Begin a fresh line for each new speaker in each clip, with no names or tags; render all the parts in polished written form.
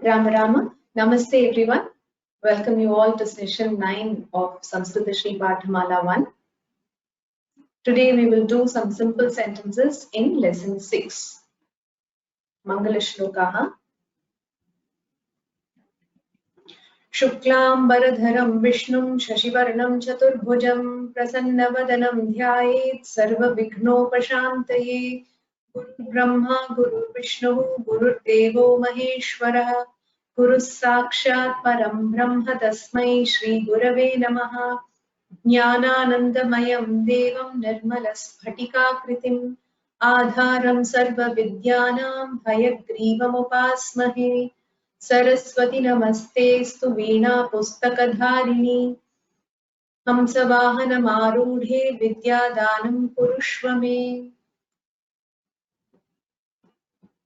Rama Rama. Namaste everyone. Welcome you all to session 9 of Samskritasri Pathamala 1. Today we will do some simple sentences in lesson 6. Mangala Shlokaha. Shuklam Baradharam Vishnum Shashivarnam Chaturbhujam Prasannavadanam Dhyayet Sarva Vignopashantaye Guru Brahma Guru Vishnu Guru Devo Maheshwara Guru Sakshat Param Brahma Tasmai Shri Gurave Namaha Jnananandamayam Devam Nirmalasphatitakritim Adharam Sarva Vidyanam Hayagrivam Upasmahe Saraswati Namastestu Veena Pustakadharini Hamsavahanam Arudhe Vidyadanam Purushvame.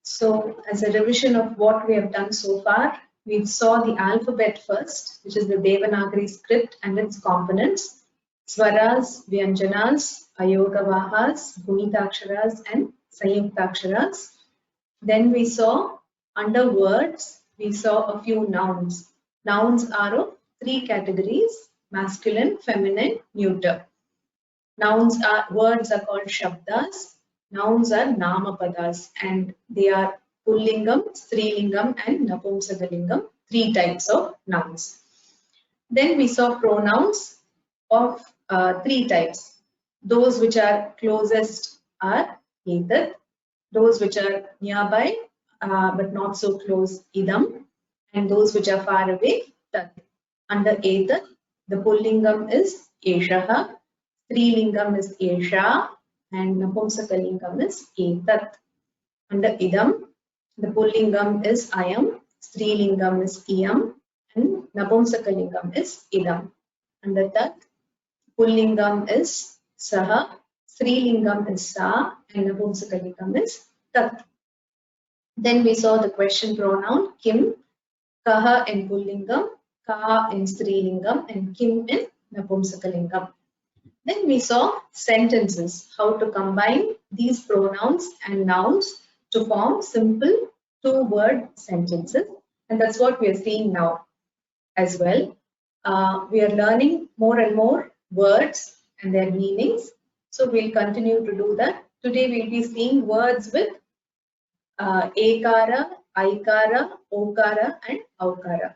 So, as a revision of what we have done so far, we saw the alphabet first, which is the Devanagari script and its components, Swaras, Vyanjanas, Ayogavahas, Gunitaksharas and Sanyuktaksharas. Then we saw under words, we saw a few nouns. Nouns are of 3 categories, masculine, feminine, neuter. Words are called shabdas. Nouns are namapadas and they are pullingam, strilingam and napumsakalingam, 3 types of nouns. Then we saw pronouns of 3 types. Those which are closest are etat, those which are nearby but not so close, idam, and those which are far away, tat. Under etat, the pullingam is eshaha, strilingam is esha, and napumsakalingam is etat. Under idam, the pullingam is ayam, strilingam is iyam, and napumsakalingam is idam. Under tat, pullingam is saha, strilingam is sa, and napumsakalingam is tat. Then we saw the question pronoun kim, kaha in pullingam, ka in strilingam, and kim in napumsakalingam. Then we saw sentences, how to combine these pronouns and nouns to form simple 2-word sentences. And that's what we are seeing now as well. We are learning more and more words and their meanings. So we'll continue to do that. Today we'll be seeing words with ekara, aikara, okara and aukara.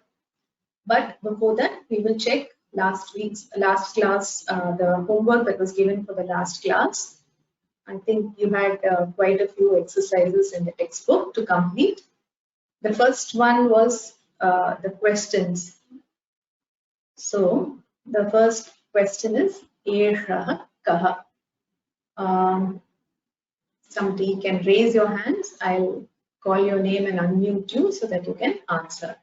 But before that, we will check last class, the homework that was given for the last class. I think you had quite a few exercises in the textbook to complete. The first one was the questions. So the first question is Eshaha Kaha. Somebody can raise your hands. I'll call your name and unmute you so that you can answer.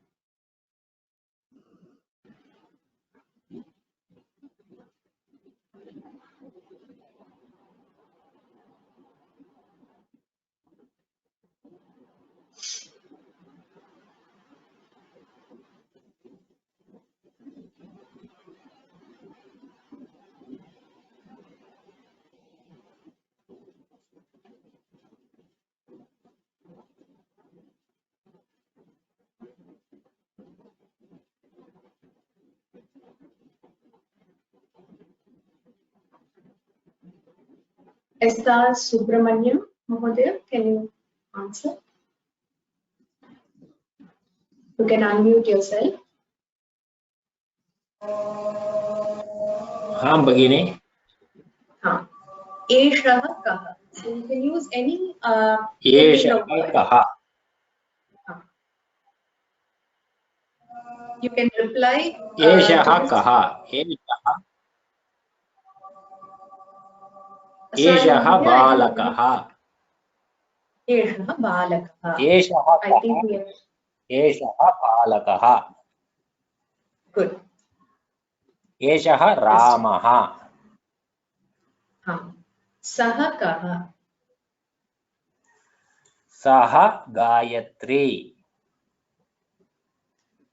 Esther Subramaniam Mahodaya, can you answer? You can unmute yourself.
हाँ भगिनी.
हाँ. Eshaha Kaha. So you can use any
Eshaha Kaha.
You can reply.
Eshaha Kaha. Eshaha Balakaha.
Eshaha Balakaha.
Eshaha
I think we have.
Eshaha Balakaha.
Good.
Eshaha Ramaha.
Saha Kaha.
Saha Gayatri.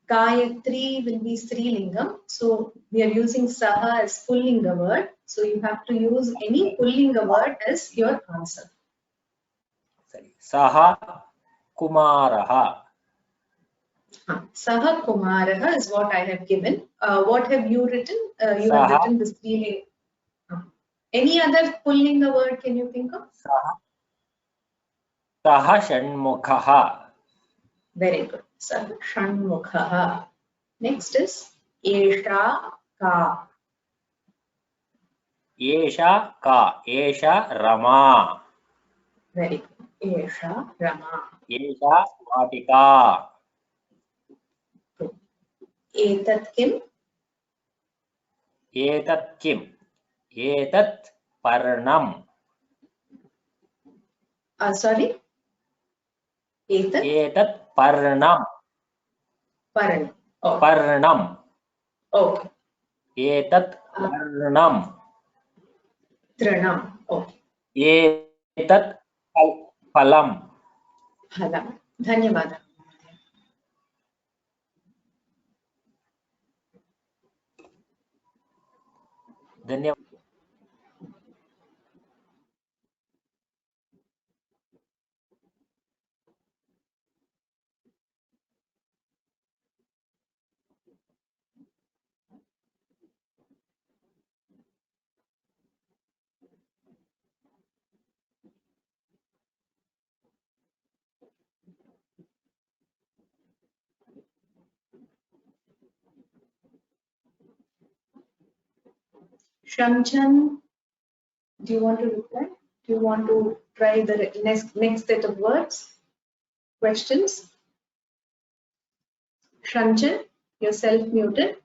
Gayatri will be Strilingam. So we are using Saha as pullinga word. So you have to use any pullinga word as your answer.
Saha Kumaraha.
Saha Kumaraha is what I have given. What have you written? You have
Saha.
written the strilinga. Any other pullinga word can you think of?
Saha Shanmukhaha.
Very good. Saha Shanmukhaha. Next is Esha Ka.
Esha Ka. Esha Rama.
Very good. Esha Rama.
Esha Vatika.
Good. Etat Kim.
Etat Kim. Etat Parnam.
Sorry. Etat
Etat Parnam.
Paran. Oh,
Parnam.
okay.
Etat Parnam.
Tranam. Okay.
Etat Phalam.
Phalam. Dhanyavada.
धन्यवाद.
Shamchan, do you want to reply? Do you want to try the next set of words? Questions? Shamchan, you're self-muted.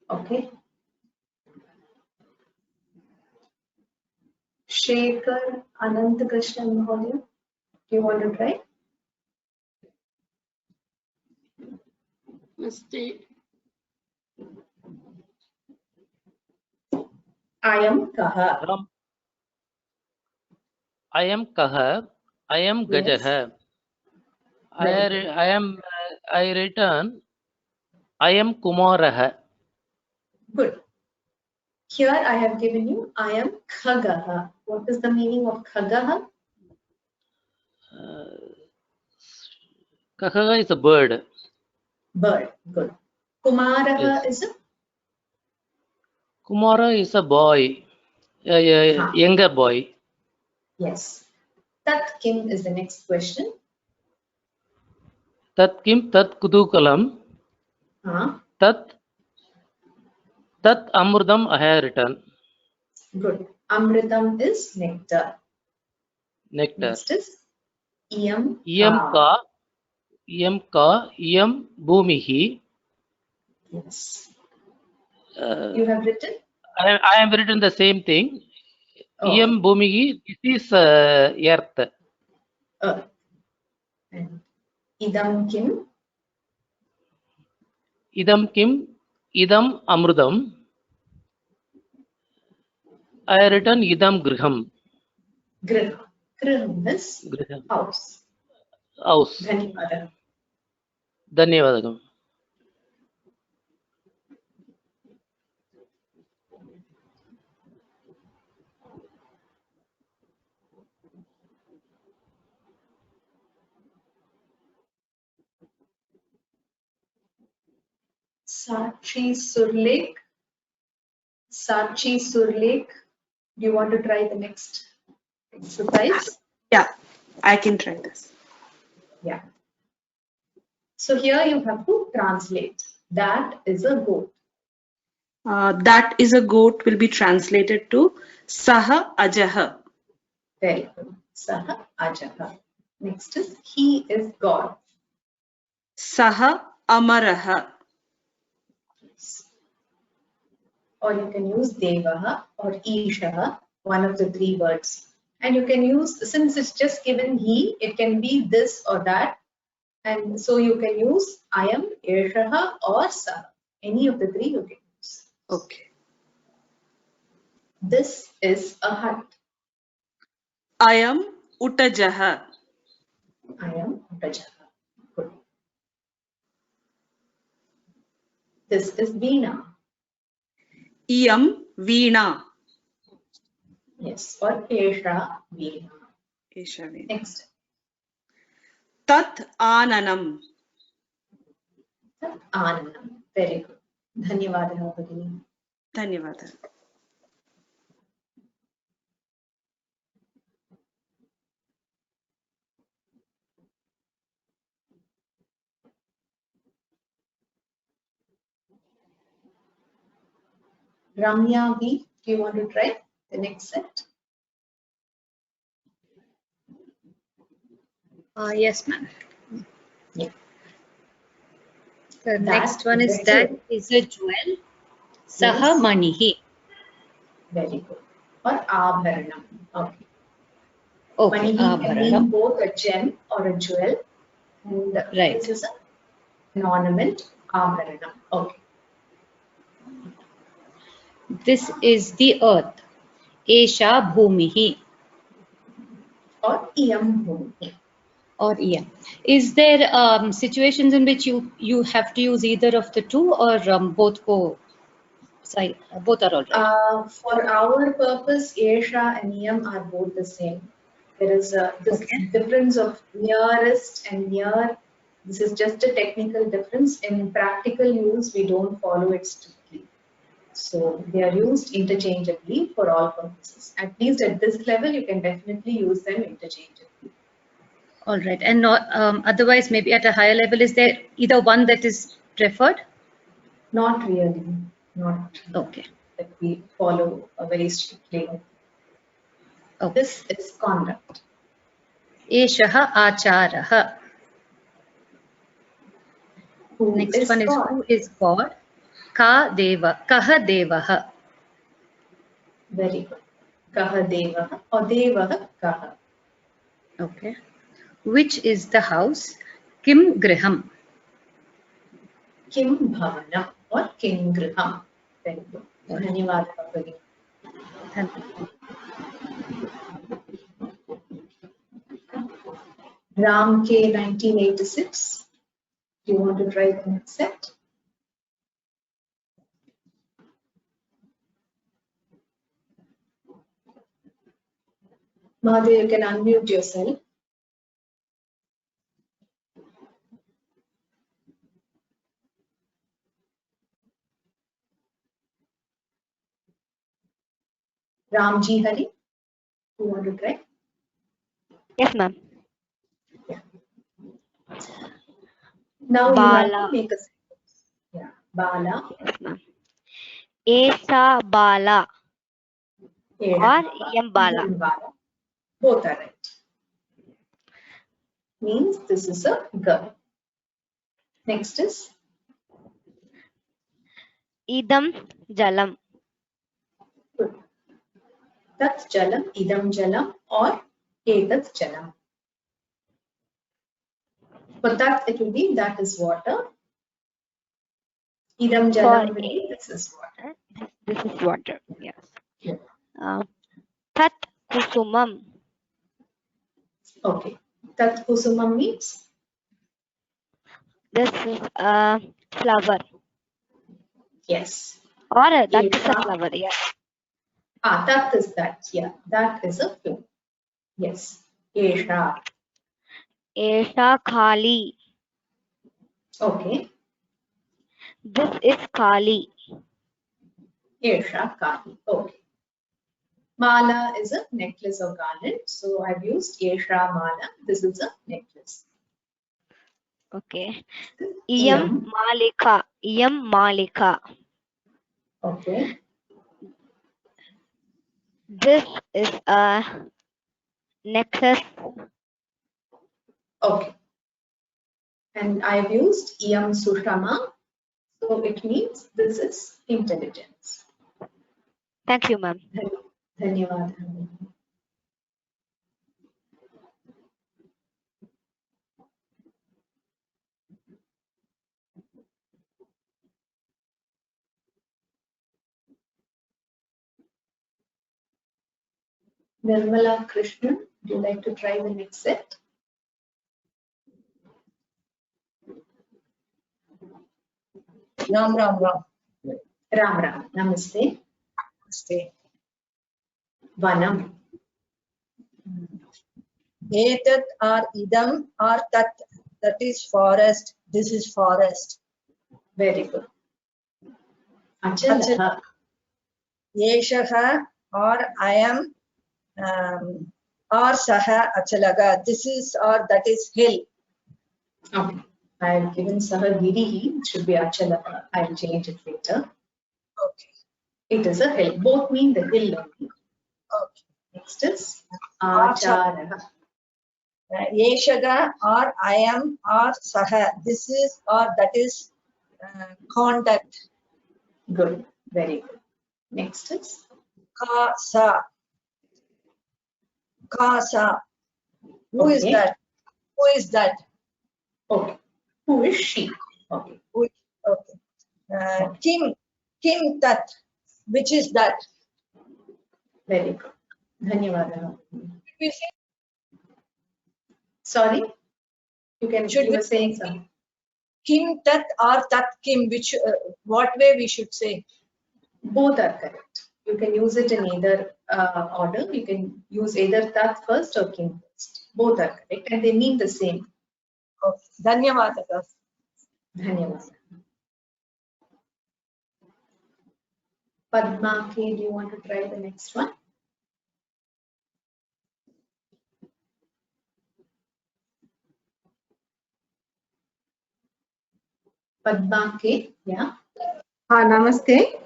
Okay. Shekhar Anantakrishnan Mahodaya, do you want to try? I am Kaha.
I am Kaha. I am Gajaha.
Very good.
I return. I am Kumaraha.
Good. Here I have given you I am Khagaha. What is the meaning of Khagaha?
Kaha is a bird.
Bird. Good. Kumaraha
Yes.
is a
Kumara is a boy, a younger boy.
yes. Tat Kim is the next question.
Tat kim tat kutukalam. Tat amurdam I have written.
Good. Amritam is nectar.
Nectar.
Next is Iyam
Iyam ka, iyam bhumihi.
Yes. You have written?
I have written the same thing. Iyam bhumihi, this is earth.
Earth. And Idam Kim?
Idam kim, idam amrudam. I have written idam griham.
Griha. Griham is
Griham.
house.
House.
Dhanyavada.
ధన్యవాదాలు.
Sachi Surlek. Sachi Surlek. Do you want to try the next exercise?
Yeah, I can try this.
Yeah. So here you have to translate. That is a goat.
That is a goat will be translated to Saha Ajaha.
Very good. Saha Ajaha. Next is he is God.
Saha Amaraha.
Or you can use Devaha or Ishaha, one of the three words. And you can use, since it's just given he, it can be this or that. And so you can use I am, Eshaha or Saha. Any of the three you can use.
Okay.
This is a hut.
I am Utajaha.
I am Utajaha. Good. This is Veena.
Iyam Veena.
Yes, or Esha Veena.
Esha Veena.
Next.
tat ananam.
Ananam. Very good. Dhanyavadaha Bhagini.
Dhanyavada.
Ramya V, do you want to try the next set?
Yes, ma'am.
Yeah.
The
That
next one is
very
that
good.
is a jewel. Saha
Yes.
manihi.
Very good. Or Abharanam. Okay.
Okay,
Manihi can mean
abharanam.
both a gem or a jewel. And
Right.
this is an ornament, Abharanam. Okay.
This is the earth. Esha bhumihi.
Or Iyam Bhumi.
Or yeah. Is there situations in which you have to use either of the two, or both go side? Both are all right.
For our purpose, Esha and Iyam are both the same. There is this
Okay.
difference of nearest and near. This is just a technical difference. In practical use, we don't follow it strictly. So they are used interchangeably for all purposes. At least at this level, you can definitely use them interchangeably.
All right. And not otherwise, maybe at a higher level, is there either one that is preferred?
Not really. Not
Okay.
that we follow very strictly.
Okay.
This is conduct.
Eshaha acharaha.
Who
Next
is
one is
God?
who is God? Ka deva. Kaha devaha.
Very good. Kaha Devaha or Devaha Kaha.
Okay. Which is the house? Kim griham.
Kim Bhavanam or Kim Griham. Very good. Dhanyavadaha Bhagini.
Thank you.
Ram K 1986. Do you want to try the next set? Mahadev, you can unmute yourself. Ramji Hari, you want to try?
Yes, ma'am.
Now you have to
Bala.
make a sentence. Yeah, Bala,
Yes, ma'am. Esa Bala or Yam Bala.
Bala. Both are right. Means this is a girl. Next is
Idam Jalam.
good. Tat Jalam, Idam Jalam or Etat Jalam. For that it will be that is water. Idam Jalam will be this is water.
This is water. Yes.
Yeah.
Tat Kusumam.
Okay. Tat Kusumam means?
This is a flower.
Yes.
Or that is a
Esha.
flower. Yes.
That is that. Yeah, that is a flower. Yes. Esha.
Esha Kali.
Okay.
This is Kali.
Esha Kali. Okay. Mala is a necklace or garland. So I've used Esha Mala. This is a necklace.
Okay. Iyam Malika. Iyam Malika.
Okay.
This is a necklace.
Okay. And I've used Iyam Sushama. So it means this is intelligence.
Thank you, ma'am.
Dhanyavad. Nirmala Krishnan, would you like to try the next set?
Ram.
Ram Ram. Namaste.
Stay.
Vanam.
Etat or idam or tat. That is forest. This is forest.
Very good. Achalaha.
Yeshaha or I am or saha achalaga. This is or that is hill.
Okay. I have given Saha Girihi. It should be Achalaha. I will change it later.
Okay.
It is a hill. Both mean the hill only.
Okay.
Next is Acharaha.
Yeshaga or I am or saha. This is or that is conduct.
Good. Very good. Next is
Kasa. Kasa. Who is
Okay.
that? Who is that?
Okay. Who is she? Okay.
Who, okay. Kim tat. Which is that?
Very good. Dhanyavada.
We say,
Sorry? You
Should
were
we
saying something.
Kim tat or tat kim? Which what way we should say?
Both are correct. You can use it in either order. You can use either tat first or kim first. Both are correct and they mean the same.
Okay. Dhanyavada.
Dhanyavada. Padma K, do you want to try the next one? Padma K, yeah.
Namaste.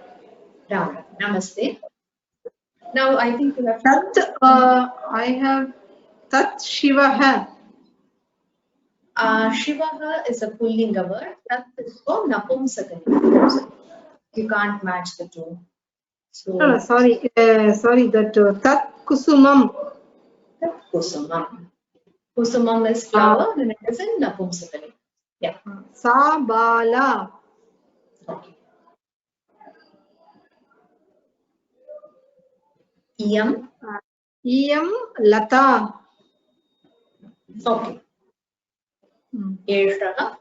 Ram. Namaste. Now I think you have
Tat, I have Tat Shivaha.
Shivaha is a pullinga word. Tat is for napumsakalinga. You can't match the two. So
Sorry, that Tat Kusumam.
Tat kusumam. Kusumam is flower and it is in napumsakalinga. Yeah.
Sa Bala.
Okay. Iyam.
Iyam Lata.
Okay. Eshaha.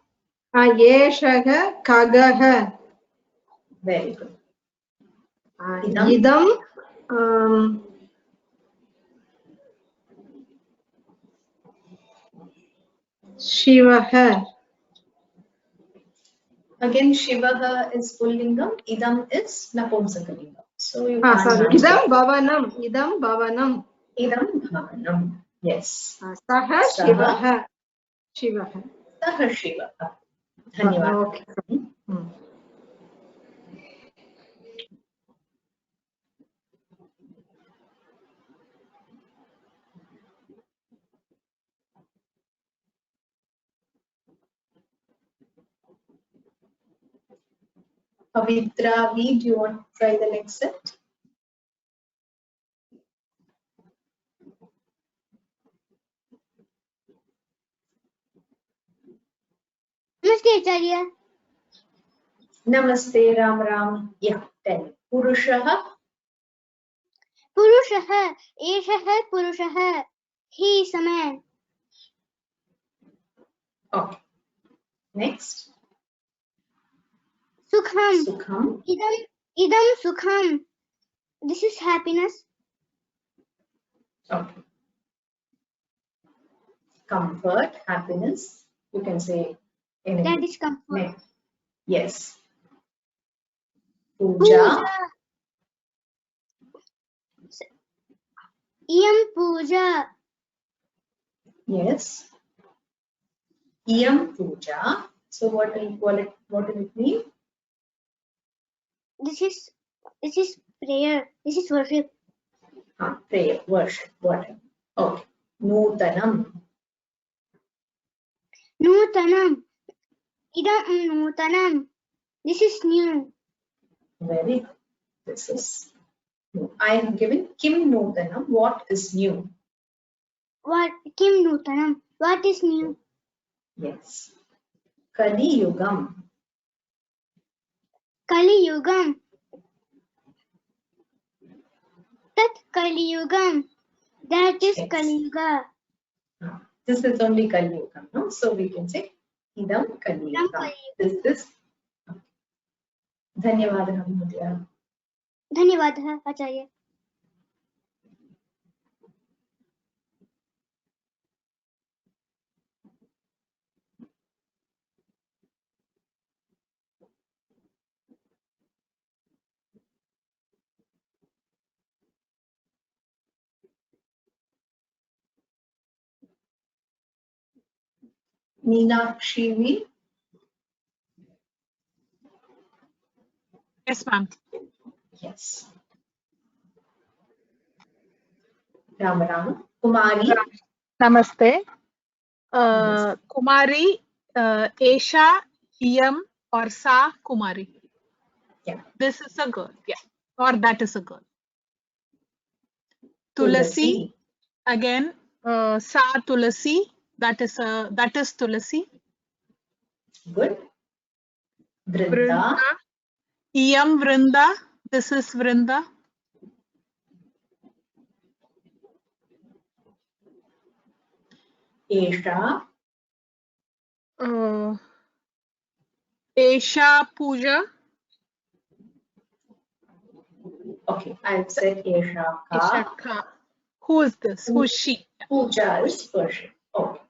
Yeshaha Kagaha.
Very good.
Idam Shivaha.
Again, Shivaha is pullingam. Idam is napumsakalingam. So you can't
Sorry.
match
Idam
it.
Bhavanam. Idam Bhavanam.
Idam bhavanam. Yes.
Saha Shivaha. Shivaha.
Saha Shivaha. Dhanyavada.
Okay.
Pavitra V, do you want to try the next set?
Namaste, Acharya.
Namaste, Ram Ram. Yeah, tell me. Purushaha.
Purushaha. Eshaha Purushaha. He is a man.
Okay. Next.
Sukham.
Sukham.
Idam Sukham. This is happiness.
Okay. Comfort, happiness. You can say anything.
That is comfort.
Next. Yes. Puja.
Iyam Puja.
Yes. Iyam puja. So what will it mean?
This is prayer. This is worship.
Prayer, worship, whatever. Okay. Nutanam.
Nutanam. Idam Nutanam. This is new.
Very good. This is new. I am given Kim Nutanam. What is new?
What? Kim Nutanam. What is new?
Yes. Kali Yugam.
Kali Yugam. Tat Kali Yugam. That is
Yes.
Kali Yuga.
This is only Kali Yugam, no? So we can say Idam Kali
Idam
Yugam.
Kali
This. Dhanyavada Mudya.
धन्यवादः आचार्य.
Meenakshi.
Yes, ma'am.
Yes. Rama. Kumari.
Namaste. Kumari, Esha, Iyam, or Sa Kumari.
Yeah.
This is a girl. Yeah. Or that is a girl. Tulasi. Again, Sa Tulasi. That is Tulasi.
Good. Vrinda.
Iyam Vrinda. This is Vrinda.
Esha.
Esha Pooja.
Okay, I've said Esha Ka.
Who is this? Who is she?
Pooja is Persian. Okay.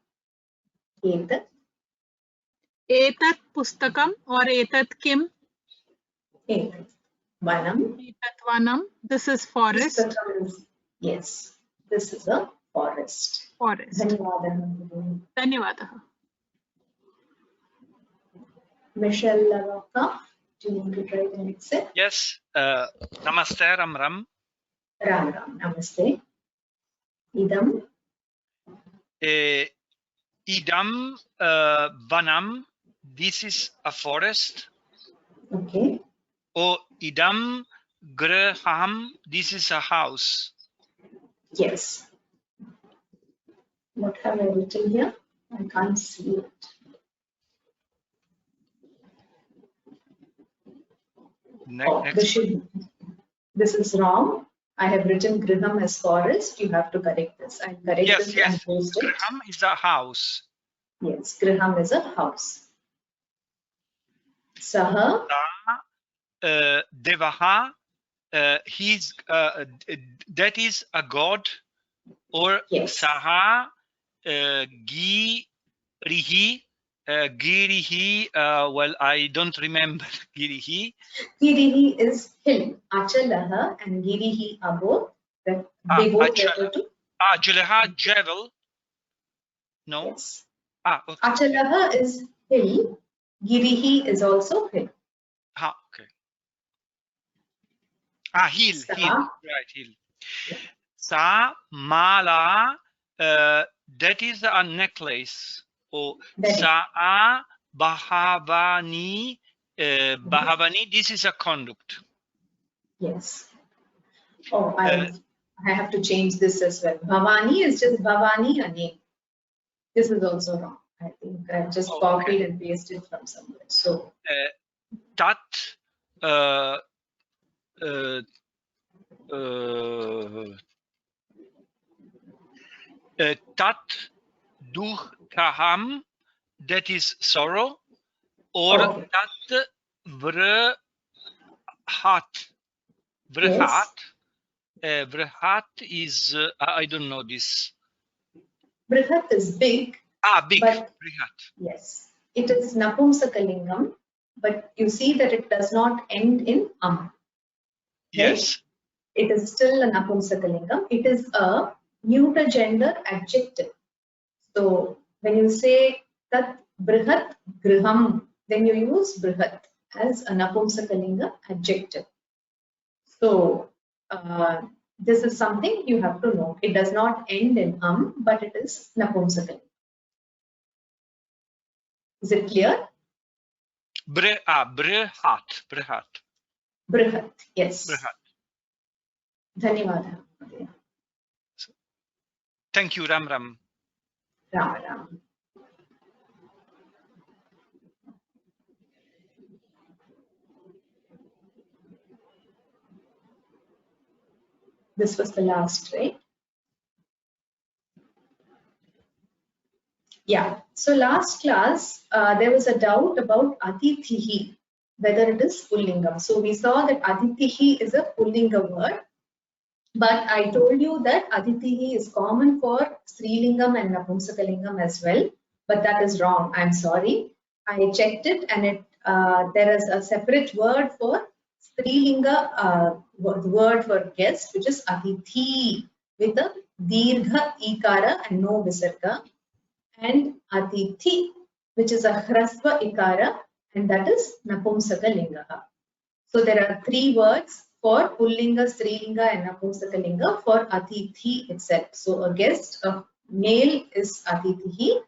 Etat.
Etat Pustakam or Etat Kim?
Etat Vanam.
Etat Vanam. This is forest.
Yes, this is a forest.
Forest. Dhanyawadaha.
Michelle Lavaka, do you want to try the next set?
Yes. Namaste, Ram Ram.
Ram Ram, namaste. Idam.
Idam Vanam. This is a forest.
Okay.
Or Idam Graham. This is a house.
Yes. What have I written here? I can't see it. This is wrong. I have written Griham as forest. You have to correct this. I'll correct this and post it.
Griham is a house.
Yes, Griham is a house. Saha.
Devaha. He's that is a god. Or Saha Girihi. Girihi, well, I don't remember Girihi.
Girihi is hill. Achalaha and Girihi are both. They both refer to.
Jalaha, Javel. No.
Yes.
Okay.
Achalaha is hill. Girihi is also hill.
Okay. Hill. Right, hill.
Yeah.
Sa Mala, that is a necklace. Or Sa'a Bahavani. Bahavani, this is a conduct.
Yes. Oh, I have to change this as well. Bhavani is just Bhavani, a name. This is also wrong. I think I just copied and pasted from somewhere. So
Tat Tat Dukhaham, that is sorrow, or Tat Vrhat. Vrhat. Vrhat is I don't know this.
Vrhat is big.
Big.
Vrhat.
Yes.
It is Napumsakalingam, but you see that it does not end in am.
Yes.
Right? It is still a Napumsakalingam. It is a neuter gender adjective. So when you say Tat Brihat Griham, then you use Brihat as a Napumsakalinga adjective. So this is something you have to know. It does not end in but it is Napumsakalinga. Is it clear?
Brihat.
Brihat, yes.
Brihat.
Dhanyawada.
Thank you, Ram Ram.
Ram Ram. This was the last, right? Yeah. So last class, there was a doubt about Adithihi, whether it is Pullingam. So we saw that Adithihi is a Pullinga word. But I told you that Adithihi is common for Strilingam and Napumsakalingam as well. But that is wrong. I'm sorry. I checked it and there is a separate word for Strilinga, word for guest, which is Atithi with a Dirgha Ikara and no Visarga. And Atithi which is a hrasva ikara, and that is napumsaka linga. So there are 3 words for pullinga, strilinga, and napumsaka linga for atithi itself. So a guest, a male is atithihi,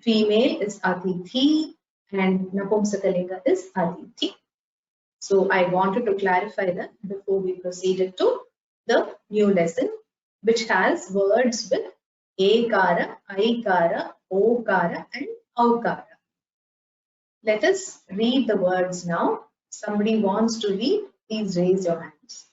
female is atithi, and napumsaka linga is atithi. So I wanted to clarify that before we proceeded to the new lesson, which has words with ekara, aikara, okara, and aukara. Let us read the words now. Somebody wants to read, please raise your hands.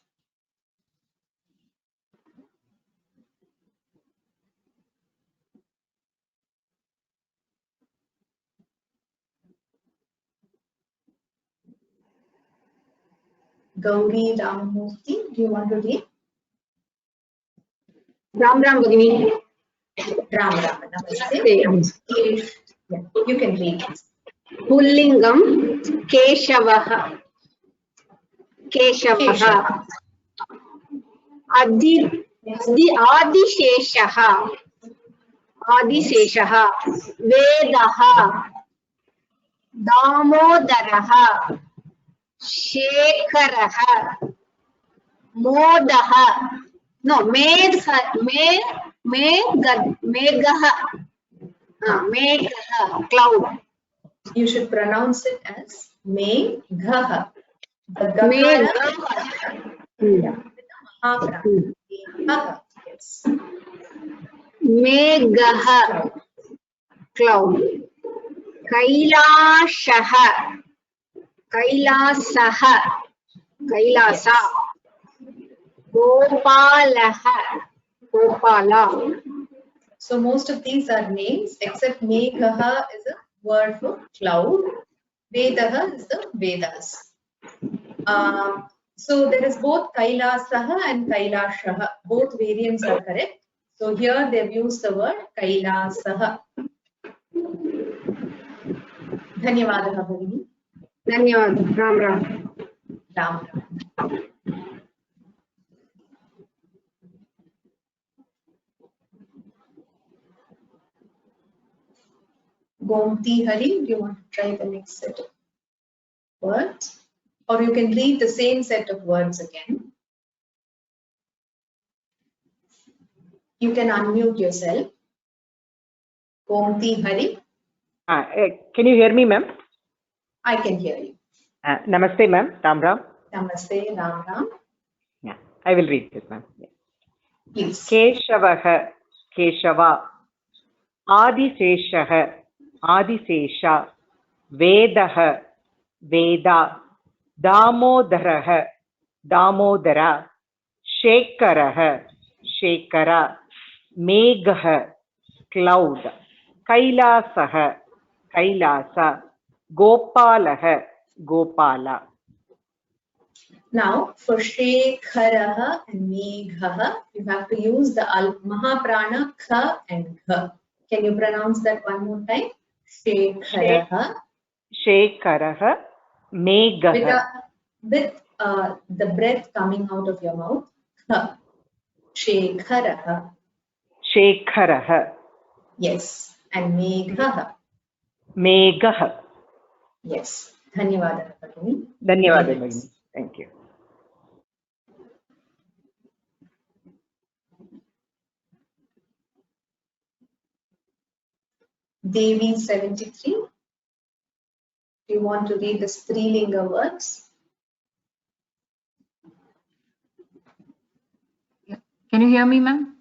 Gauri Ramamurthy, do you want to read?
Ram Ram Bhagini.
Ram Ram, namaste. Yeah, you can read.
Pullingam Keshavaha. Keshavaha. Adisheshaha. Adisheshaha. Vedaha. Damodaraha. Shekharaha. Modaha. No, Meghaha. Meghaha. Cloud.
You should pronounce it as Meghaha. The Gakara with the Mahaprana. Meghaha. Yes.
Meghaha. Cloud. Kailashaha. Kailasaha. Kailasa. Gopalaha. Gopala.
So most of these are names except Meghaha is a word for cloud. Vedaha is the Vedas. So there is both Kailasaha and Kailashaha. Both variants are correct. So here they've used the word Kailasaha. Dhanyavadaha Bhagini.
Dhanyavad. Ram Ram.
Ram Ram. Gomti Hari, do you want to try the next set of words? Or you can read the same set of words again. You can unmute yourself. Gomti Hari.
Can you hear me, ma'am?
I can hear you.
Namaste, ma'am. Ram Ram.
Namaste, Ram Ram.
Yeah, I will read this, ma'am. Yeah.
Please.
Keshavaha, Keshava. Adiseshaha, Adisesha. Vedaha, Veda. Damodaraha, Damodara. Shekharaha, Shekhara. Meghaha, cloud. Kailasaha, Kailasa. Gopalaha, Gopala.
Now, for Shekharaha and Meghaha, you have to use the Mahaprana Kha and Gha. Can you pronounce that one more time? Shekharaha.
Shekharaha, Meghaha.
With the breath coming out of your mouth. Kha. Shekharaha.
Shekharaha.
Yes. And Meghaha.
Meghaha.
Yes. Dhanyavadaha Bhagini.
Dhanyavadaha Bhagini. Thank you.
Devi 73. Do you want to read the Strilinga words?
Can you hear me, ma'am?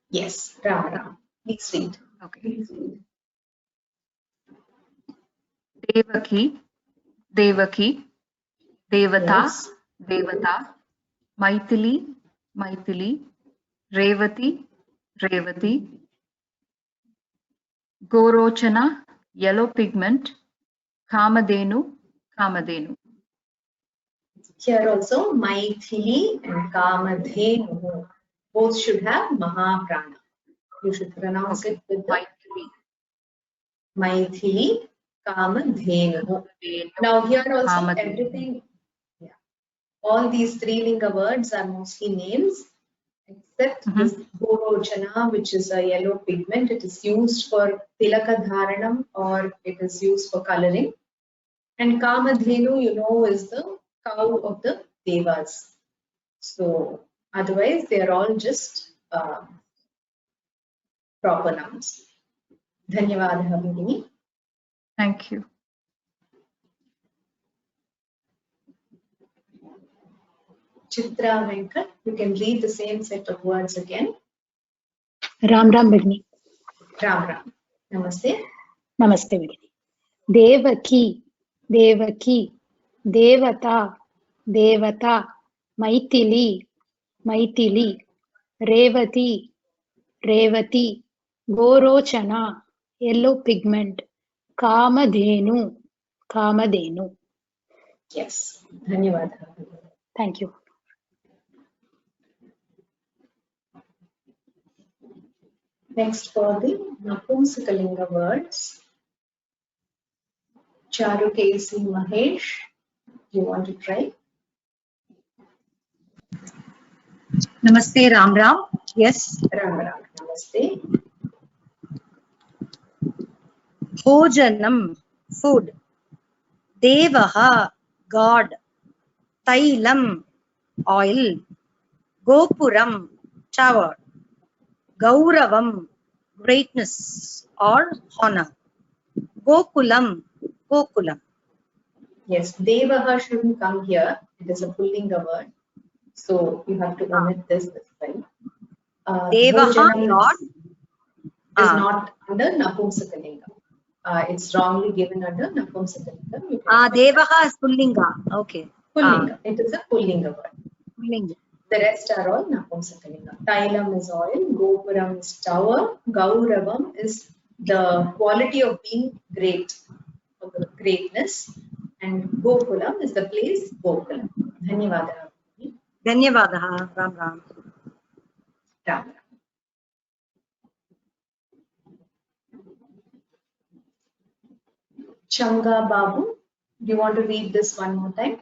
Yes, Ram Ram. Please read.
Okay. Devaki, Devaki, Devata,
Yes.
Devata, Maithili, Maithili, Revati, Revati, Gorochana, yellow pigment, Kamadenu, Kamadenu.
Here also, Maithili and Kamadhenu. Both should have Mahaprana. You should pronounce it with the Maithili, Kamadhenu. Now here also everything, all these Strilinga words are mostly names except this Borochana, which is a yellow pigment. It is used for tilaka dharanam or it is used for coloring. And Kamadhenu, you know, is the cow of the Devas. So otherwise, they are all just proper nouns. Dhanyavadaha, Bhagini.
Thank you.
Chitra Venkat, you can read the same set of words again.
Ram Ram Bhagini.
Ram Ram. Namaste.
Namaste Bhagini. Devaki, Devaki, Devata, Devata, Maithili, Maithili, Revati, Revati, Gorochana, yellow pigment, Kamadhenu, Kamadhenu.
Yes. Dhanyavadaha.
Thank you.
Next for the Napumsakalinga words. Charukesi Mahesh, you want to try?
Namaste, Ram Ram. Yes.
Ram Ram. Namaste.
Bhojanam, food. Devaha, God. Tailam, oil. Gopuram, tower. Gauravam, greatness or honor. Gokulam, Gokulam.
Yes, Devaha shouldn't come here. It is a pullinga word. So you have to omit this time.
Devaha,
Bhojanam
God.
is not under Napumsakalinga. It's wrongly given under Napumsakalinga.
Devaha is pullinga. Okay.
Pullinga. It is a pullinga word.
Pullinga.
The rest are all Napumsakalinga. Tailam is oil, Gopuram is tower, Gauravam is the quality of being great, or the greatness, and Gokulam is the place, Gokulam. Dhanyavadaha.
Dhanyavadaha, Ram Ram.
Ram. Changa Babu, do you want to read this one more time?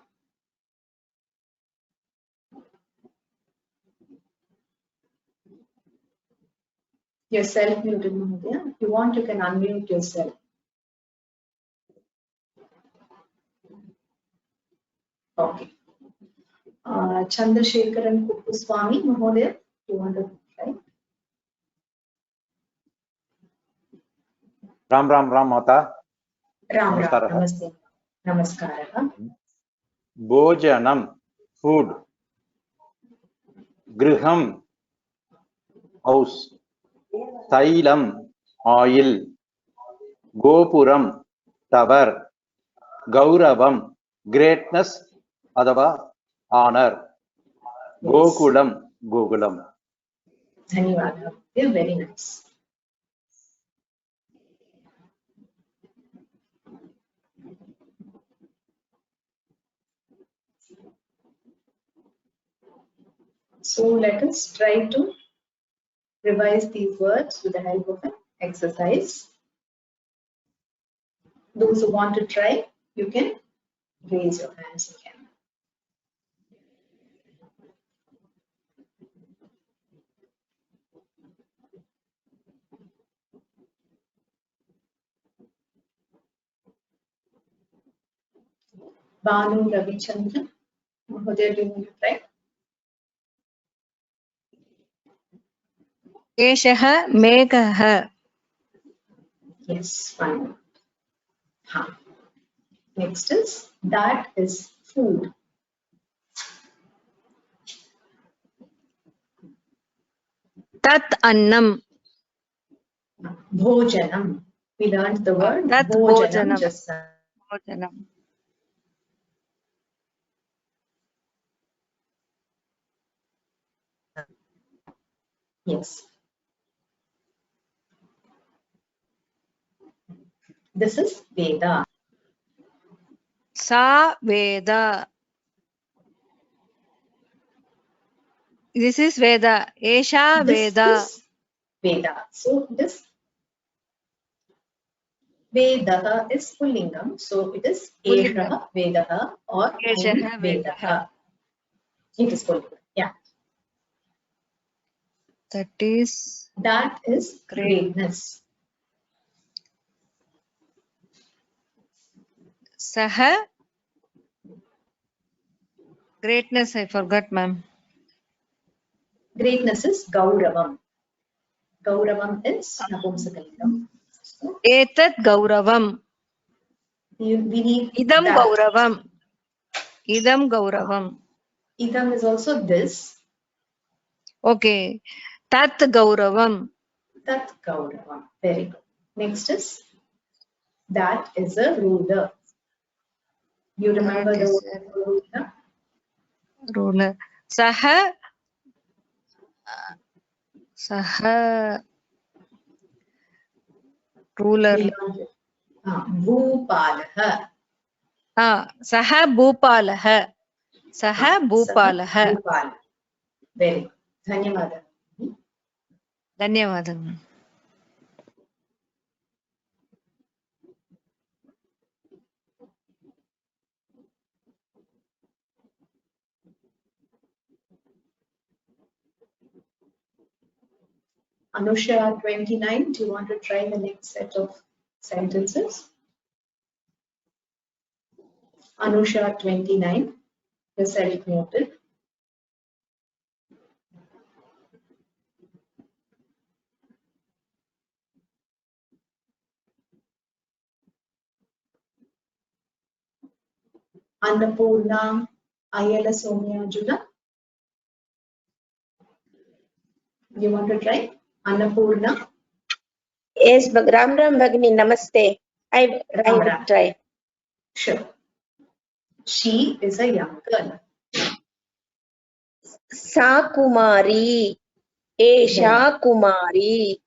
You're self-muted, Mahodaya. If you want, you can unmute yourself. Okay. Chandrasekharan Kuppuswamy, Mahodaya, do you want to try?
Ram Ram Ram Mata.
Ram Ram.
Namaskara.
Namaste. Namaskara.
Bhojanam, food. Griham, house. Tailam, oil. Gopuram, tower. Gauravam, greatness, adava, honor.
Yes.
Gokulam, Gokulam.
Dhanyavadaha. They're very nice. So let us try to revise these words with the help of an exercise. Those who want to try, you can raise your hands again. Banu Ravichandran, Mahodaya, do you want to try?
Eshaha, Meghaha.
Yes, fine. Next is, that is food.
Tat Annam.
Bhojanam. We learned the word
Tat
Bhojanam
Bhojanam.
just now.
Bhojanam.
Yes. This is Veda.
Sa Veda. This is Veda. Esha
This
Veda.
is Veda. So this Vedaha is Pullingam. So it is Eshaha Vedaha or
Eshaha
Vedaha. It is Pullingam. Yeah.
That is
greatness.
Saha. Greatness, I forgot, ma'am.
Greatness is Gauravam. Gauravam is Napumsakalingam.
Etat Gauravam.
We need
Idam
that.
Gauravam. Idam Gauravam.
Idam is also this.
Okay. Tat Gauravam.
Tat Gauravam. Very good. Next is that is a ruler. You remember the word ruler?
Ruler. Saha. Saha. Ruler.
Bhupalaha.
Saha Bhupalaha. Saha Bhupalaha.
Bhupal. Very good. Dhanyavada.
Dhanyavadam.
Anusha 29, do you want to try the next set of sentences? Anusha 29, yourself noted. Annapurna, Ayala Somya Juna. You want to try? Annapurna?
Yes, Ram Bhagini, namaste. I will try.
Sure. She is a young girl.
Sa Kumari. Esha Kumari.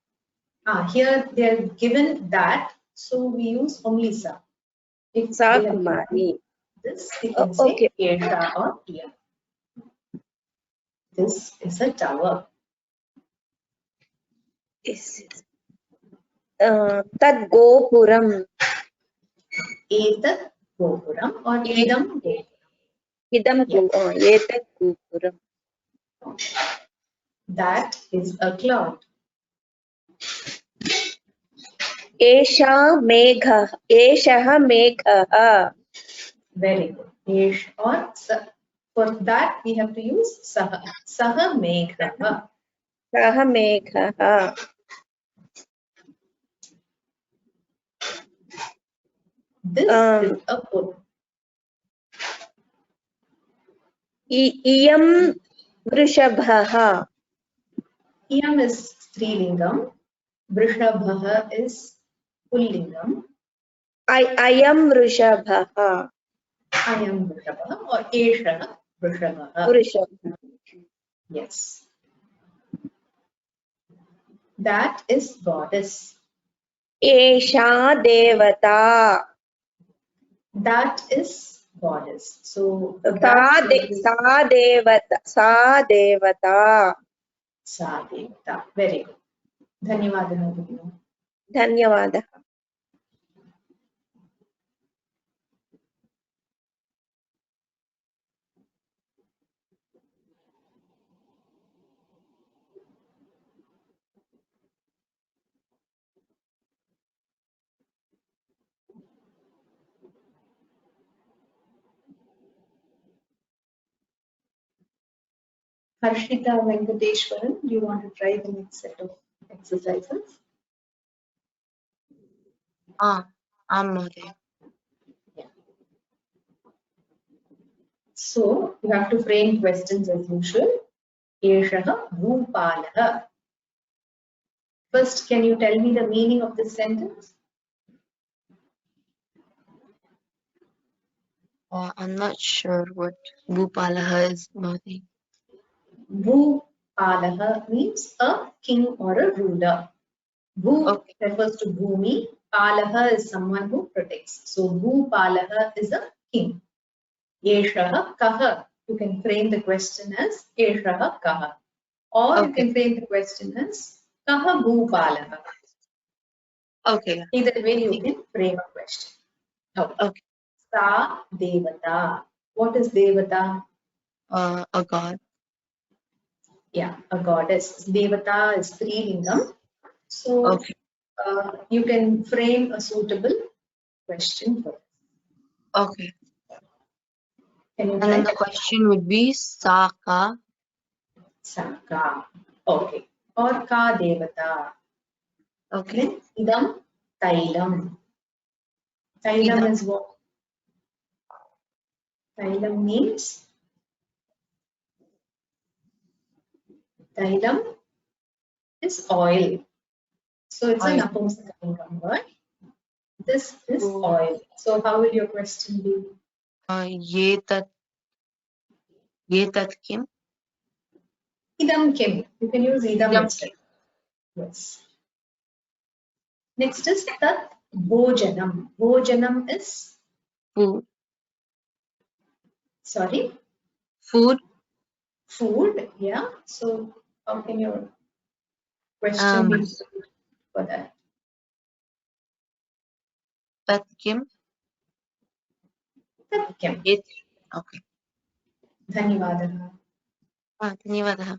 Here they are given that, so we use only sa. If
Sa
they are
Kumari.
This we can say Esha or Tia. This is a tower.
Tad Gopuram.
Etat Gopuram or Idam Gopuram.
Idam Etat Gopuram.
That is a cloud.
Esha Megha. Eshaha Megha.
Very good. Esh or sa. For that we have to use Saha. Saha Megha.
Saha Megha.
This is a bull.
Iyam Vrishabhaha.
Iyam is Strilingam. Vrishabhaha is Pullingam.
Ayam Vrishabhaha.
Ayam Vrishabhaha or Esha Vrishabhaha.
Vrishabhaha.
Yes. That is goddess.
Esha Devata.
That is goddess. So
Sa Devata. Sa Devata.
Sa Devata. Very good. Dhanyavada.
Dhanyavada.
Harshita Venkateshwaran, do you want to try the next set of exercises?
Mother.
So you have to frame questions as usual. Eshaha Bhupalaha. First, can you tell me the meaning of this sentence?
I'm not sure what Bhupalaha is, Mother.
Bhupalaha means a king or a ruler. Bhu refers to Bhumi. Palaha is someone who protects. So Bhupalaha is a king. Eshaha Kaha. You can frame the question as Eshaha Kaha. Or you can frame the question as Kaha Bhupalaha.
Okay.
Either way you can frame a question. Okay. Sa Devata. What is Devata?
A god.
Yeah, a goddess. Devata is Strilingam. So
Okay.
you can frame a suitable question for it.
Okay.
Can you
And then
try?
the question would be Saka.
Saka. Okay. Or Ka Devata.
Okay.
Then Idam Tailam. Tailam is what? Tailam means Tailam is oil. So it's
Oil.
a Napumsakalingam word. This is
So,
oil. So how will your question be?
Yetat Kim.
Idam Kim. You can use Idam
Idam
instead. Yes. Next is Tat Bhojanam. Bhojanam is,
Food.
sorry,
Food.
food. Yeah. So how can your question be for that?
Tat Kim.
Tat Kim.
Okay.
Dhanyavadaha.
Dhanyavadaha.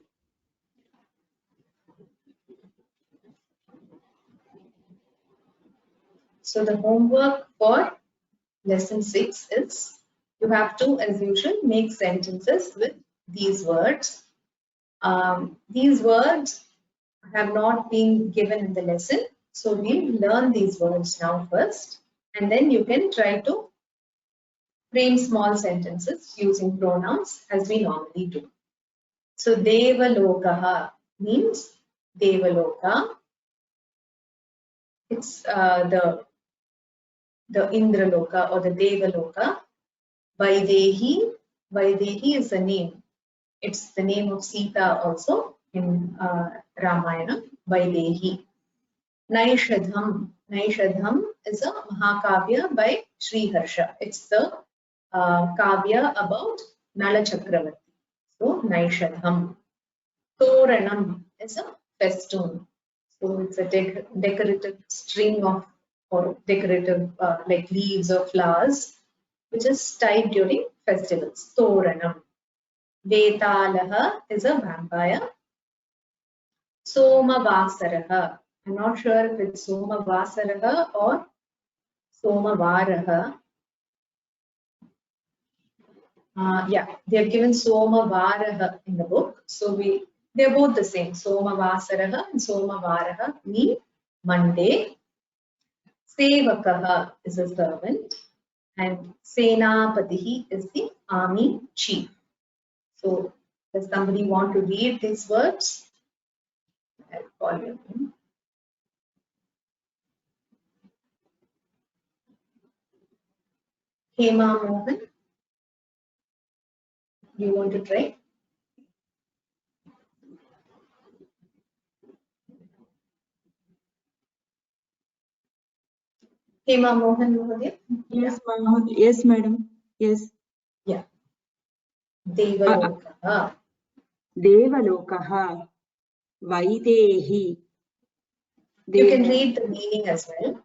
So the homework for lesson 6 is you have to, as usual, make sentences with these words. These words have not been given in the lesson. So we'll learn these words now first, and then you can try to frame small sentences using pronouns as we normally do. So Devalokaha means Devaloka. It's the Indraloka or the Devaloka. Vaidehi. Vaidehi is a name. It's the name of Sita also in Ramayana. Vaidehi. Naishadham. Naishadham is a Mahakavya by Sri Harsha. It's the kavya about Nala Chakravarti. So Naishadham. Toranam is a festoon. So it's a decorative string of or decorative like leaves or flowers which is tied during festivals. Toranam. Vetalaha is a vampire. Somavasaraha. I'm not sure if it's Somavasaraha or Somavaraha. Yeah, they have given Somavaraha in the book. So they're both the same. Somavasaraha and Somavaraha mean Monday. Sevakaha is a servant. And Senapatihi is the army chief. So does somebody want to read these words? I'll call you in. Hema Mohan, do you want to try? Hema Mohan Mohoday?
Yes, yes, madam. Yes.
Yeah. Devalokaha.
Devalokaha. Vaidehi.
You can read the meaning as well.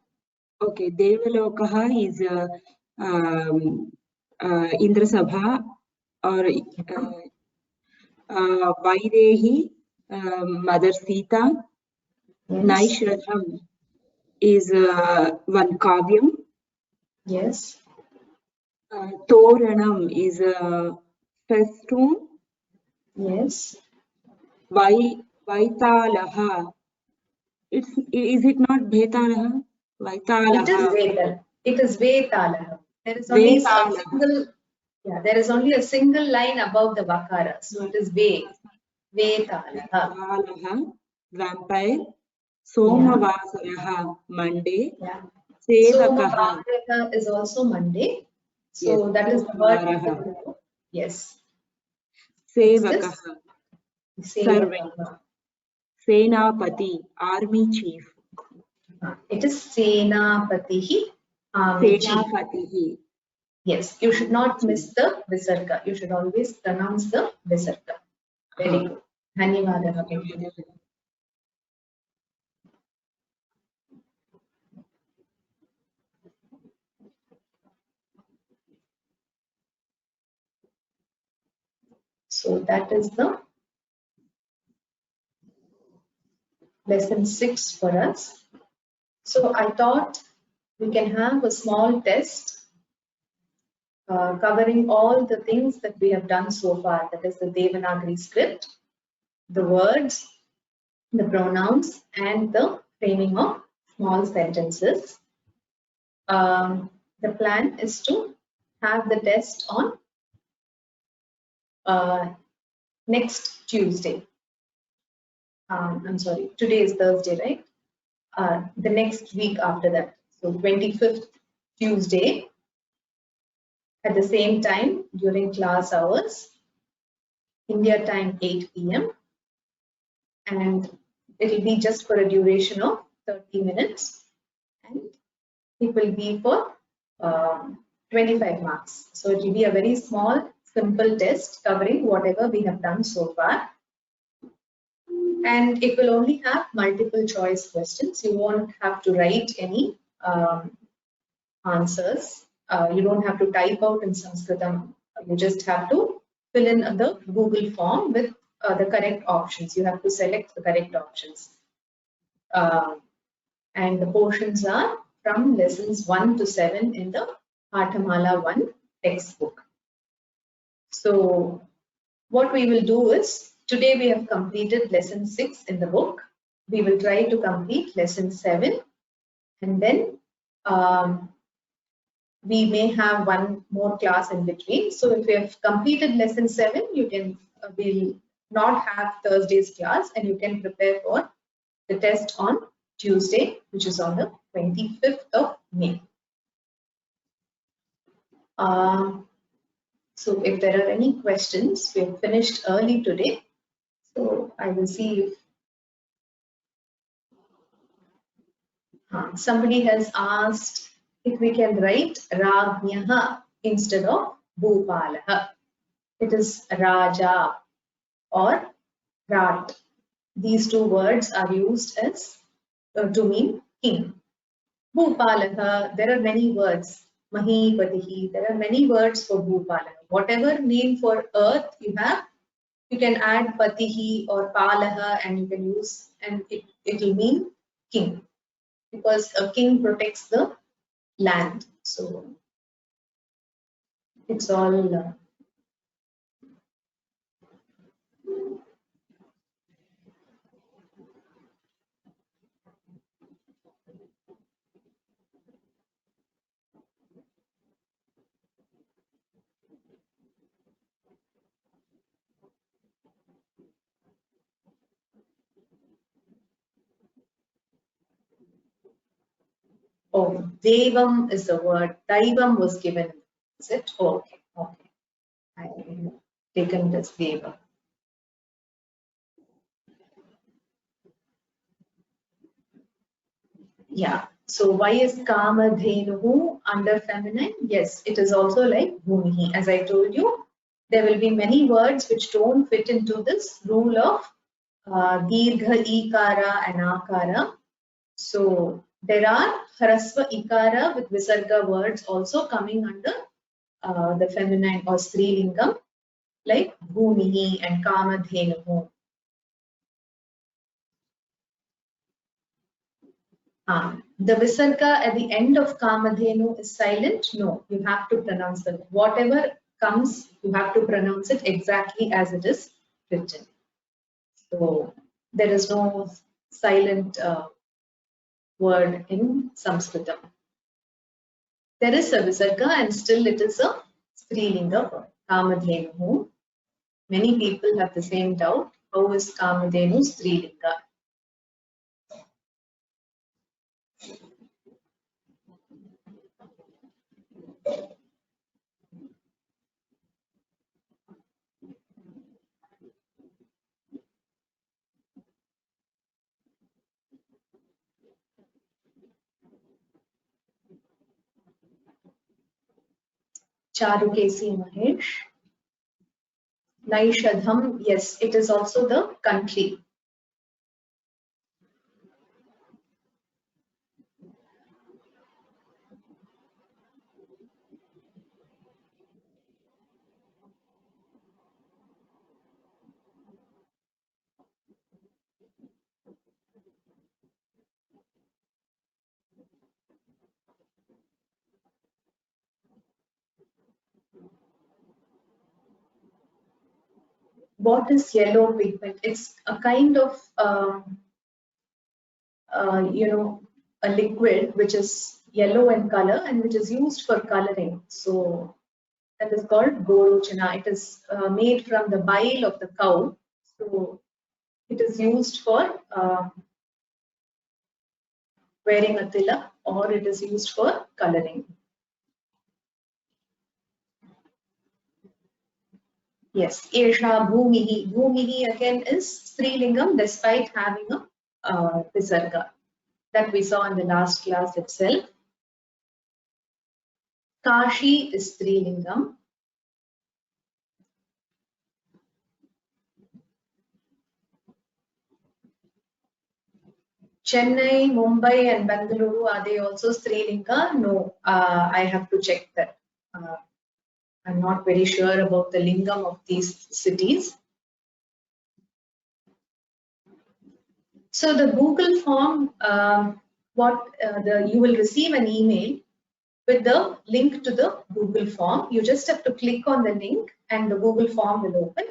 Okay, Devalokaha is Indra Sabha or Vaidehi, Mother Sita.
Yes.
Naishratham is one kavyam.
Yes.
Toranam is a festoon.
Yes.
Vaitalaha. Is it not Bhetalaha? Vaitalaha.
It is Vetal. It is Vetalaha. There is only a single. Yeah, there is only a single line above the Vakara. So it is Vetalaha.
Vetalaha. Vampire. Somavasaraha. Monday.
Yeah.
Sevakaha.
Somavaraha is also Monday. So
Yes.
that is the word.
Somavaraha.
Yes.
Sevakaha. Servant.
Sevakaha.
Senapati. Army chief.
It is Senapatihi. Army chief.
Senapatihi.
Yes, you should not miss the visarga. You should always pronounce the visarga. Very good. Dhanyavadaha. So that is the lesson 6 for us. So I thought we can have a small test covering all the things that we have done so far. That is the Devanagari script, the words, the pronouns, and the framing of small sentences. The plan is to have the test on next Tuesday. I'm sorry, today is Thursday, right? The next week after that, so 25th Tuesday at the same time during class hours, India time 8 p.m. and it will be just for a duration of 30 minutes and it will be for 25 marks. So it will be a very small, simple test covering whatever we have done so far. And it will only have multiple choice questions. You won't have to write any answers. You don't have to type out in Sanskritam. You just have to fill in the Google form with the correct options. You have to select the correct options. And the portions are from lessons 1 to 7 in the Pathamala 1 textbook. So what we will do is, today we have completed lesson 6 in the book. We will try to complete lesson 7 and then we may have one more class in between. So if you have completed lesson 7, you can will not have Thursday's class and you can prepare for the test on Tuesday, which is on the 25th of May. So if there are any questions, we have finished early today. So I will see if somebody has asked if we can write Rajnyaha instead of Bhupalaha. It is Raja or Rat. These two words are used as to mean king. Bhupalaha, there are many words. Mahipatihi, there are many words for Bhupalaha. Whatever name for earth you have, you can add Patihi or Palaha and you can use, and it will mean king. Because a king protects the land. So it's all oh, Devam is the word. Daivam was given. Is it? Oh, okay, okay. I taken it as Deva. Yeah. So why is Kamadhenuhu under feminine? Yes, it is also like Bhumihi. As I told you, there will be many words which don't fit into this rule of Dirgha Ikara and Akara. So there are Harasva Ikara with Visarga words also coming under the feminine or Strilingam, like Bhumihi and Kamadhenuhu. The Visarga at the end of Kamadhenu is silent? No, you have to pronounce it. Whatever comes, you have to pronounce it exactly as it is written. So there is no silent word in Sanskritam. There is a Visarga and still it is a Strilinga word, Kamadhenu. Many people have the same doubt. How is Kamadhenu Strilinga? Charukesi Mahesh. Naishadham, yes, it is also the country. What is yellow pigment? It's a kind of a liquid which is yellow in color and which is used for coloring. So that is called goruchana. It is made from the bile of the cow. So it is used for wearing a tilak, or it is used for coloring. Yes, Esha Bhumihi. Bhumihi again is Strilingam despite having a Visarga. That we saw in the last class itself. Kashi is Strilingam. Chennai, Mumbai and Bengaluru, are they also Strilinga? No, I have to check that. I'm not very sure about the lingam of these cities. So the Google form, you will receive an email with the link to the Google form. You just have to click on the link and the Google form will open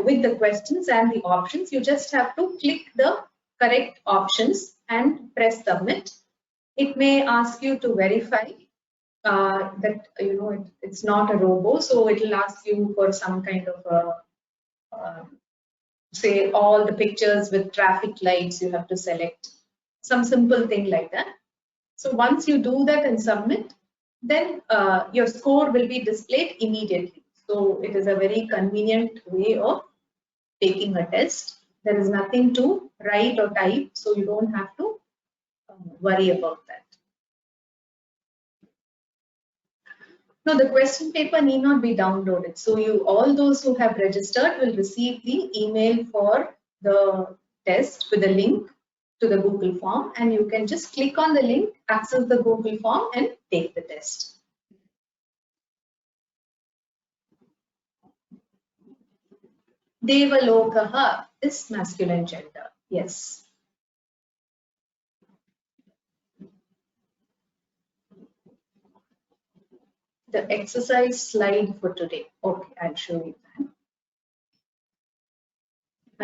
with the questions and the options. You just have to click the correct options and press submit. It may ask you to verify that it's not a robo, so it will ask you for some kind of say all the pictures with traffic lights you have to select, some simple thing like that. So once you do that and submit, then your score will be displayed immediately. So it is a very convenient way of taking a test. There is nothing to write or type, so you don't have to worry about that. No, the question paper need not be downloaded. So all those who have registered will receive the email for the test with a link to the Google form, and you can just click on the link, access the Google form and take the test. Devalokaha is masculine gender. Yes. The exercise slide for today. Okay, I'll show you that.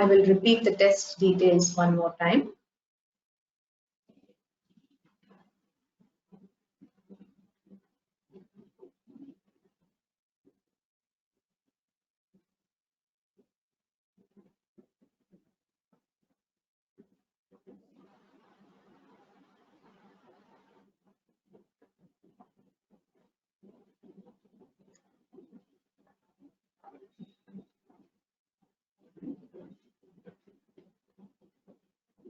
I will repeat the test details one more time.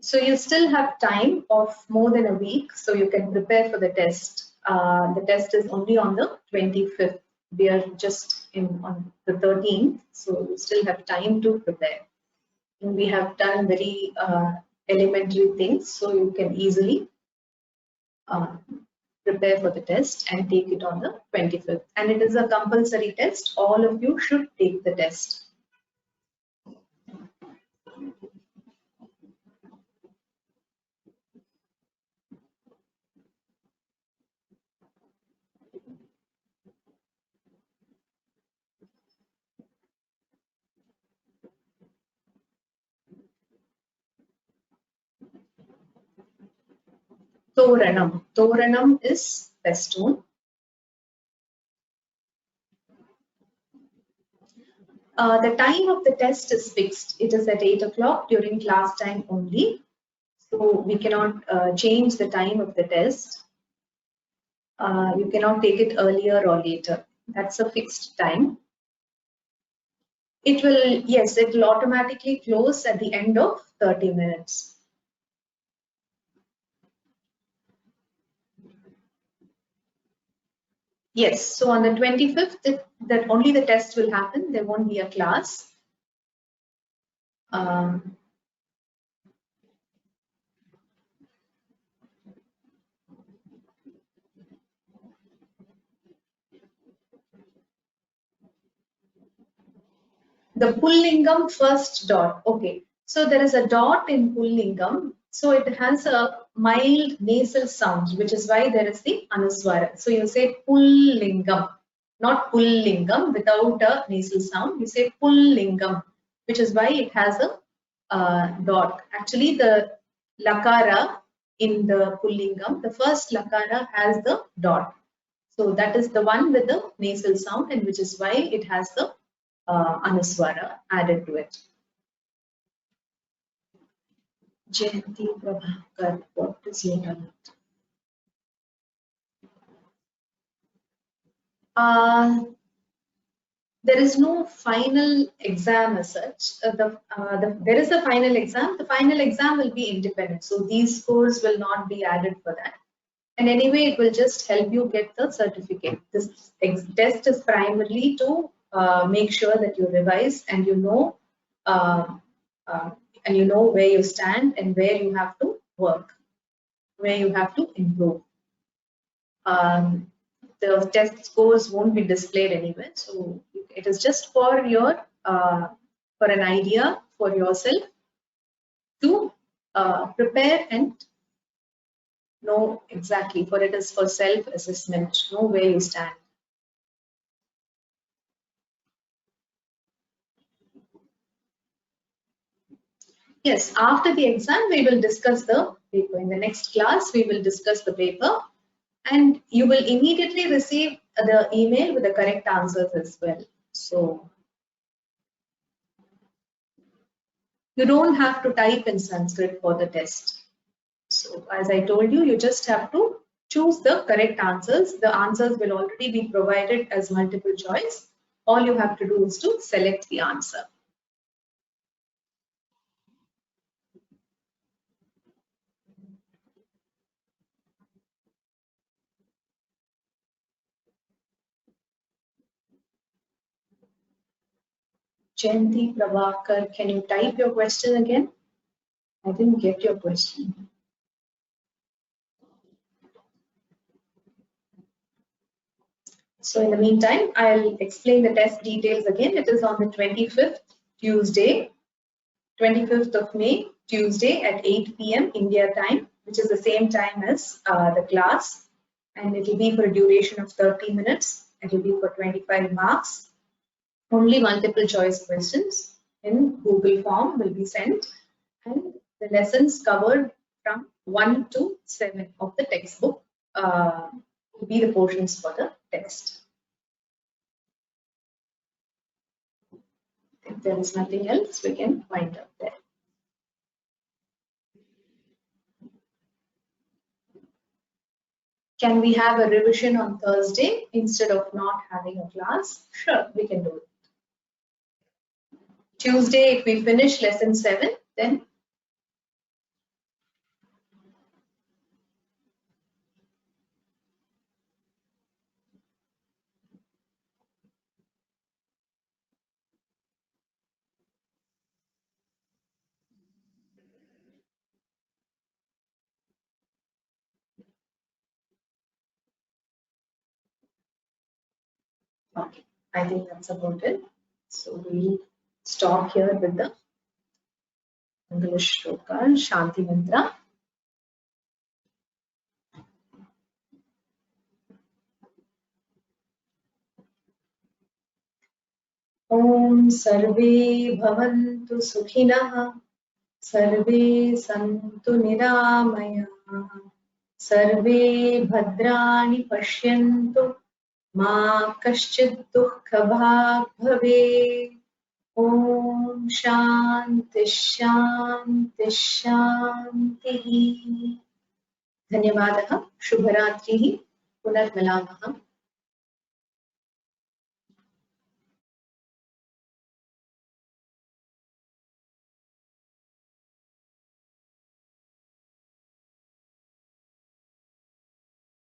So you still have time of more than a week, so you can prepare for the test. The test is only on the 25th. We are just on the 13th, so you still have time to prepare. And we have done very elementary things, so you can easily prepare for the test and take it on the 25th. And it is a compulsory test. All of you should take the test. Toranam. Toranam is festoon. The time of the test is fixed. It is at 8 o'clock during class time only. So we cannot change the time of the test. You cannot take it earlier or later. That's a fixed time. It will automatically close at the end of 30 minutes. Yes, so on the 25th, that only the test will happen. There won't be a class. The Pullingam first dot. Okay, so there is a dot in Pullingam. So it has a mild nasal sound, which is why there is the Anuswara. So you say Pullingam, not Pullingam without a nasal sound. You say Pullingam. which is why it has a dot. Actually, the lakara in the pullingam, the first lakara has the dot. So that is the one with the nasal sound, and which is why it has the anuswara added to it. Jayanti Prabhakar, what is your talent? There is no final exam as such. There is a final exam. The final exam will be independent. So these scores will not be added for that. And anyway, it will just help you get the certificate. This test is primarily to make sure that you revise and you know where you stand and where you have to work, where you have to improve. The test scores won't be displayed anywhere, so it is just for your for an idea for yourself to prepare and know exactly. For it is for self-assessment, know where you stand. Yes, after the exam, we will discuss the paper. In the next class, we will discuss the paper, and you will immediately receive the email with the correct answers as well. So you don't have to type in Sanskrit for the test. So as I told you, you just have to choose the correct answers. The answers will already be provided as multiple choice. All you have to do is to select the answer. Jayanti Prabhakar, can you type your question again? I didn't get your question. So in the meantime, I'll explain the test details again. It is on the 25th Tuesday, 25th of May, Tuesday at 8 p.m. India time, which is the same time as the class. And it will be for a duration of 30 minutes. It will be for 25 marks. Only multiple choice questions in Google form will be sent. And the lessons covered from 1 to 7 of the textbook will be the portions for the test. If there is nothing else, we can wind up there. Can we have a revision on Thursday instead of not having a class? Sure, we can do it. Tuesday, if we finish lesson 7, then okay, I think that's about it. So we'll stop here with the English shloka, Shanti Mantra. Om Sarve Bhavantu Sukhinah, Sarve Santu Niramaya, Sarve Bhadrani Pashyantu, Ma Kaschid Dukkha Bhag Bhave. Om Shanti Shanti Shanti. Dhanyavadah. Shubharatrihi. Punarmilamah.